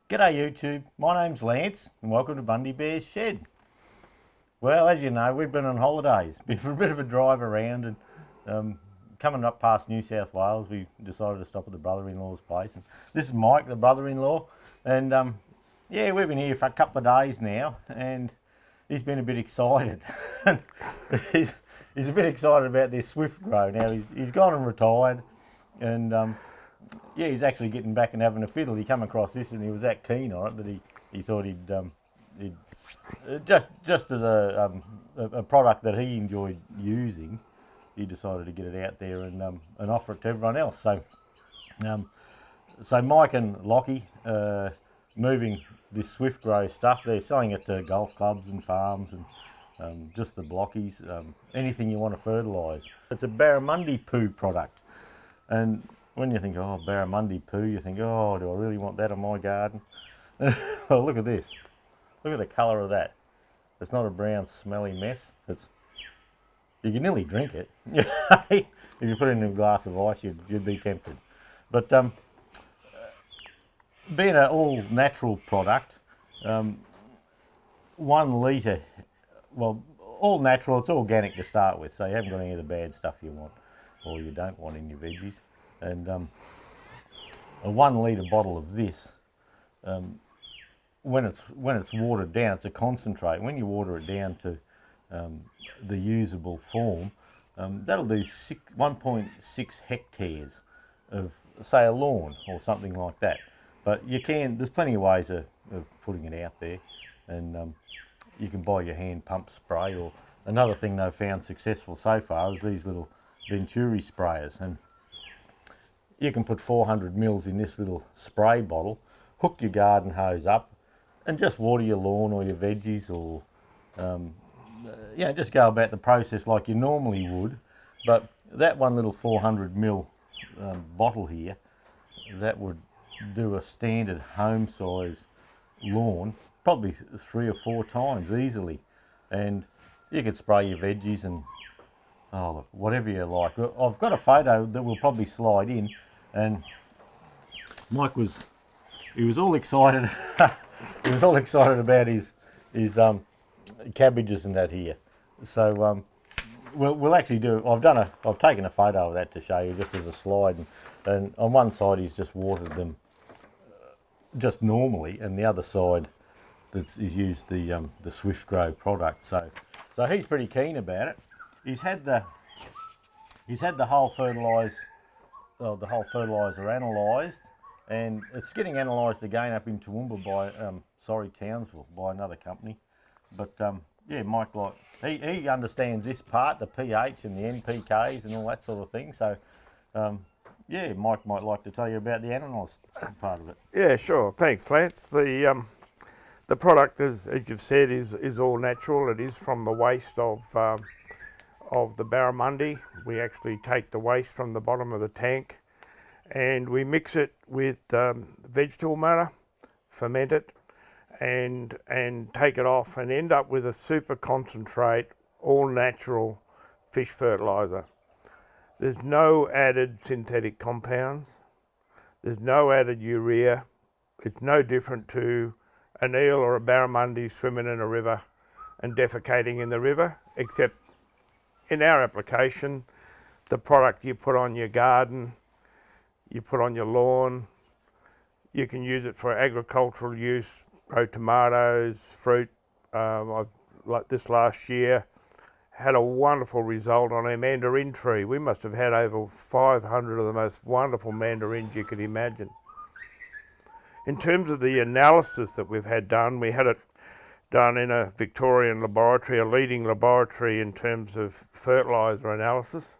G'day YouTube, my name's Lance and welcome to Bundy Bear's Shed. Well, as you know, we've been on holidays, been for a bit of a drive around and coming up past New South Wales, we decided to stop at the brother-in-law's place. And this is Mike, the brother-in-law, and yeah, we've been here for a couple of days now and he's been a bit excited. he's a bit excited about this Swift Grow. Now he's gone and retired and yeah, he's actually getting back and having a fiddle. He come across this and he was that keen on it that he thought he'd just as a product that he enjoyed using, he decided to get it out there and offer it to everyone else. So Mike and Lockie moving this Swift Grow stuff. They're selling it to golf clubs and farms and just the blockies, anything you want to fertilise. It's a barramundi poo product, and when you think, oh, barramundi poo, you think, oh, do I really want that in my garden? Well, look at this. Look at the colour of that. It's not a brown, smelly mess. You can nearly drink it. If you put it in a glass of ice, you'd be tempted. But being an all-natural product, 1 litre, well, all natural, it's organic to start with, so you haven't got any of the bad stuff you want or you don't want in your veggies. And a 1 litre bottle of this, when it's watered down, it's a concentrate. When you water it down to the usable form, that'll do 1.6 hectares of, say, a lawn or something like that. But there's plenty of ways of putting it out there, and you can buy your hand pump spray, or another thing they've found successful so far is these little Venturi sprayers. And you can put 400 mils in this little spray bottle, hook your garden hose up, and just water your lawn or your veggies, or just go about the process like you normally would. But that one little 400 mil bottle here, that would do a standard home size lawn probably 3 or 4 times easily, and you could spray your veggies and whatever you like. I've got a photo that will probably slide in, and Mike was all excited. He was all excited about his cabbages and that here. So we'll actually do. I've taken a photo of that to show you just as a slide, and on one side he's just watered them just normally, and the other side he's used the Swift Grow product. So he's pretty keen about it. He's had the whole fertiliser analysed, and it's getting analysed again up in Toowoomba by Townsville, by another company. But yeah, Mike, he understands this part, the pH and the NPKs and all that sort of thing. So yeah, Mike might like to tell you about the analyst part of it. Yeah, sure. Thanks, Lance. The product, as you've said, is all natural. It is from the waste of the barramundi. We actually take the waste from the bottom of the tank and we mix it with vegetable matter, ferment it, and take it off, and end up with a super concentrate, all natural fish fertiliser. There's no added synthetic compounds. There's no added urea. It's no different to an eel or a barramundi swimming in a river and defecating in the river, except in our application, the product you put on your garden, you put on your lawn, you can use it for agricultural use, grow tomatoes, fruit. Like this last year, had a wonderful result on our mandarin tree. We must have had over 500 of the most wonderful mandarins you could imagine. In terms of the analysis that we've had done, we had it done in a Victorian laboratory, a leading laboratory in terms of fertiliser analysis,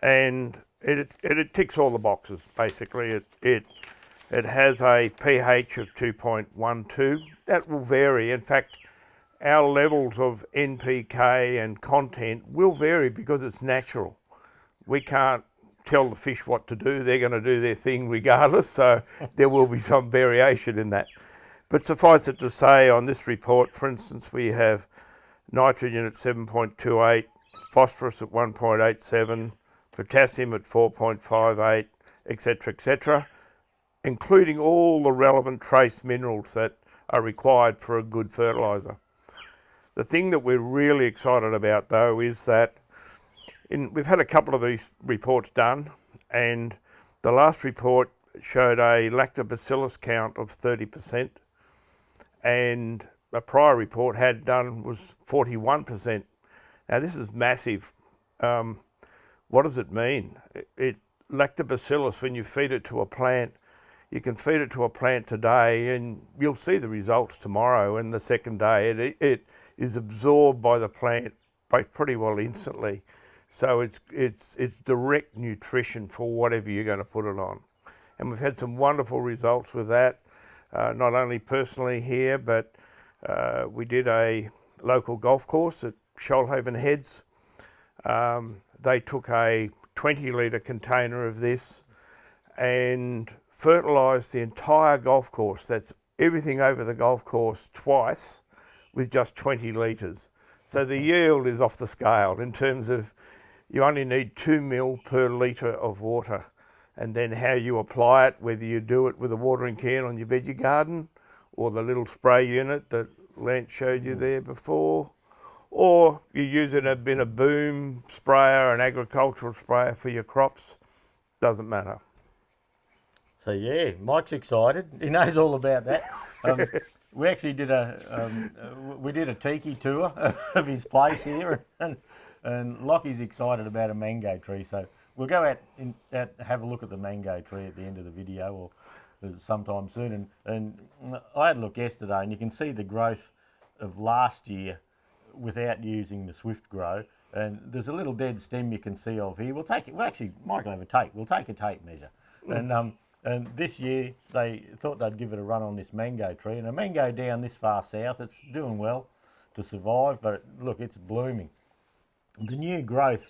and it ticks all the boxes. Basically, it has a pH of 2.12. That will vary. In fact, our levels of NPK and content will vary because it's natural. We can't tell the fish what to do. They're going to do their thing regardless, so there will be some variation in that. But suffice it to say, on this report, for instance, we have nitrogen at 7.28, phosphorus at 1.87, potassium at 4.58, etc., etc. including all the relevant trace minerals that are required for a good fertiliser. The thing that we're really excited about though is that we've had a couple of these reports done, and the last report showed a lactobacillus count of 30%, and a prior report had done was 41%. Now this is massive. What does it mean? Lactobacillus, when you feed it to a plant, you can feed it to a plant today and you'll see the results tomorrow, and the second day it is absorbed by the plant pretty well instantly. So it's direct nutrition for whatever you're going to put it on. And we've had some wonderful results with that, not only personally here, but we did a local golf course at Shoalhaven Heads. They took a 20-litre container of this and fertilised the entire golf course. That's everything over the golf course twice with just 20 litres. So the yield is off the scale in terms of you only need 2 mil per litre of water. And then how you apply it, whether you do it with a watering can on your veggie garden or the little spray unit that Lance showed you there before, or you use it in a boom sprayer, an agricultural sprayer for your crops, doesn't matter. So yeah, Mike's excited. He knows all about that. We actually did a tiki tour of his place here, and Lockie's excited about a mango tree. So we'll go out and have a look at the mango tree at the end of the video or sometime soon. And I had a look yesterday, and you can see the growth of last year without using the Swift Grow. And there's a little dead stem you can see of here. We'll take it. Well, actually, Mike will have a tape. We'll take a tape measure. And this year they thought they'd give it a run on this mango tree. And a mango down this far south, it's doing well to survive, but look, it's blooming. The new growth,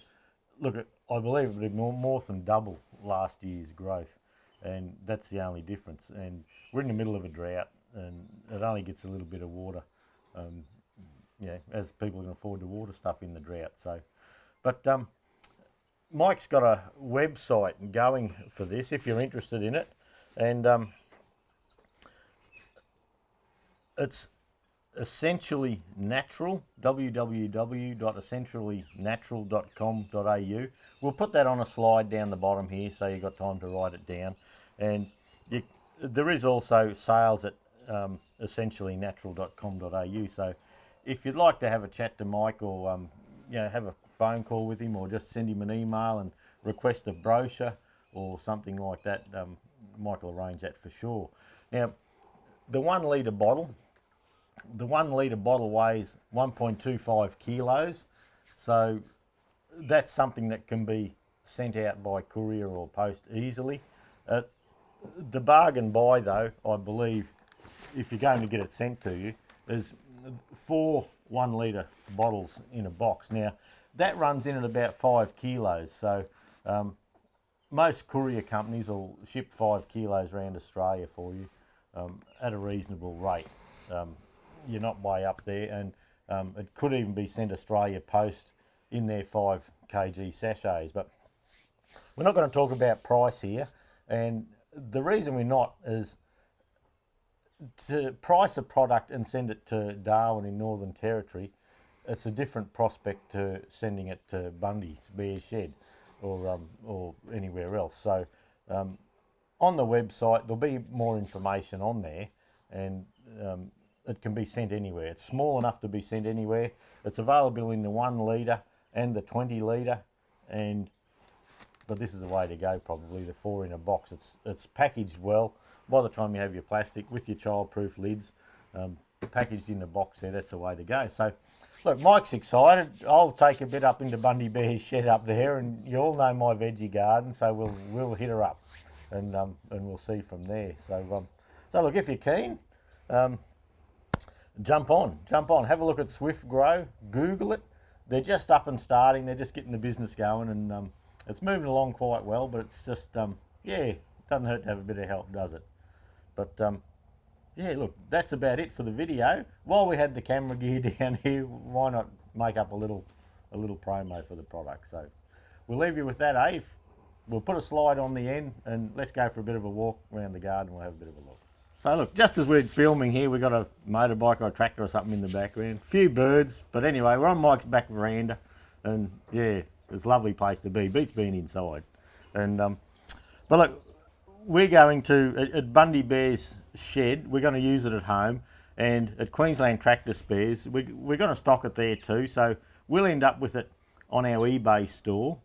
look, I believe it would be more than double last year's growth, and that's the only difference. And we're in the middle of a drought, and it only gets a little bit of water, as people can afford to water stuff in the drought. So, but Mike's got a website going for this if you're interested in it, and it's Essentially Natural, www.essentiallynatural.com.au. We'll put that on a slide down the bottom here so you've got time to write it down. And there is also sales at essentiallynatural.com.au. So if you'd like to have a chat to Mike, or have a phone call with him, or just send him an email and request a brochure or something like that, Mike will arrange that for sure. Now, the 1 litre bottle weighs 1.25 kilos, so that's something that can be sent out by courier or post easily. The bargain buy though, I believe, if you're going to get it sent to you, is 4 1 litre bottles in a box. Now that runs in at about 5 kilos, so most courier companies will ship 5 kilos around Australia for you at a reasonable rate. You're not way up there, and it could even be sent Australia Post in their 5 kg sachets. But we're not going to talk about price here, and the reason we're not is to price a product and send it to Darwin in Northern Territory. It's a different prospect to sending it to Bundy's Bear Shed or anywhere else. So on the website there'll be more information on there, and it can be sent anywhere. It's small enough to be sent anywhere. It's available in the 1 litre and the 20 litre, but this is the way to go, probably the 4 in a box. It's packaged well. By the time you have your plastic with your childproof lids, packaged in the box there, that's the way to go. So look, Mike's excited. I'll take a bit up into Bundy Bear's shed up there, and you all know my veggie garden, so we'll hit her up, and we'll see from there. So look, if you're keen, jump on, have a look at Swift Grow, Google it. They're just up and starting, they're just getting the business going, and it's moving along quite well, but it's just, doesn't hurt to have a bit of help, does it? But look, that's about it for the video. While we had the camera gear down here, why not make up a little promo for the product? So we'll leave you with that, we'll put a slide on the end and let's go for a bit of a walk around the garden. We'll have a bit of a look. So look, just as we're filming here, we've got a motorbike or a tractor or something in the background. Few birds, but anyway, we're on Mike's back veranda, and yeah, it's a lovely place to be. Beats being inside. And but look, we're going to at Bundy Bear's shed. We're going to use it at home, and at Queensland Tractor Spares, we're going to stock it there too. So we'll end up with it on our eBay store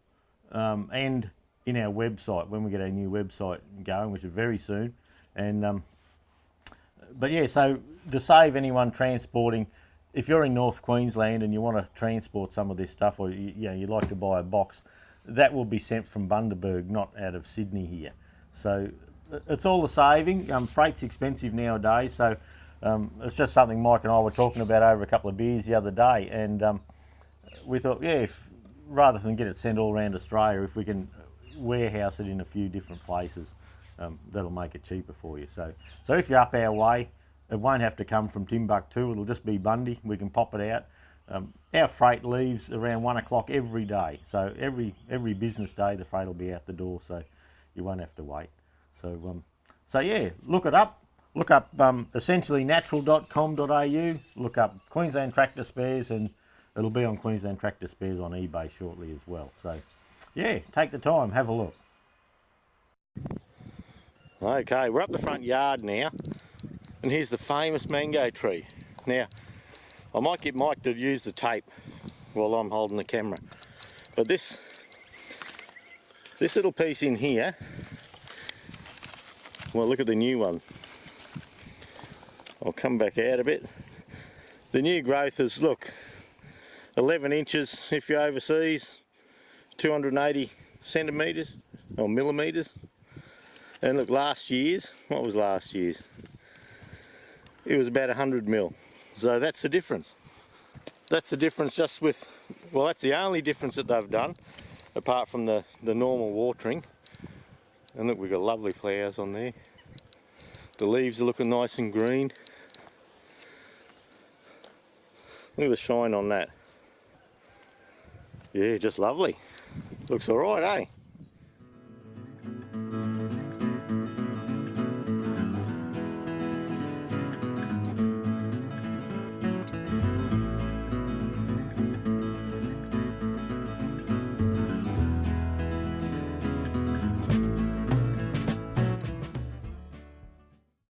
and in our website when we get our new website going, which is very soon. And but yeah, so to save anyone transporting, if you're in North Queensland and you want to transport some of this stuff, or you'd like to buy a box, that will be sent from Bundaberg, not out of Sydney here. So it's all the saving. Freight's expensive nowadays, so it's just something Mike and I were talking about over a couple of beers the other day, and we thought, yeah, rather than get it sent all around Australia, if we can warehouse it in a few different places, that'll make it cheaper for you. So if you're up our way, it won't have to come from Timbuktu, it'll just be Bundy. We can pop it out. Our freight leaves around 1 o'clock every day. So every business day, the freight will be out the door, so you won't have to wait. So yeah, look it up. Look up essentiallynatural.com.au, look up Queensland Tractor Spares, and it'll be on Queensland Tractor Spares on eBay shortly as well. So yeah, take the time, have a look. Okay, we're up the front yard now, and here's the famous mango tree. Now, I might get Mike to use the tape while I'm holding the camera, but this little piece in here, well, look at the new one. I'll come back out a bit. The new growth is, look, 11 inches if you're overseas, 280 centimetres or millimetres. And look, last year's, what was last year's? It was about 100 mil. So that's the difference. That's the difference just with, well, that's the only difference that they've done, apart from the normal watering. And look, we've got lovely flowers on there. The leaves are looking nice and green. Look at the shine on that. Yeah, just lovely. Looks alright, eh?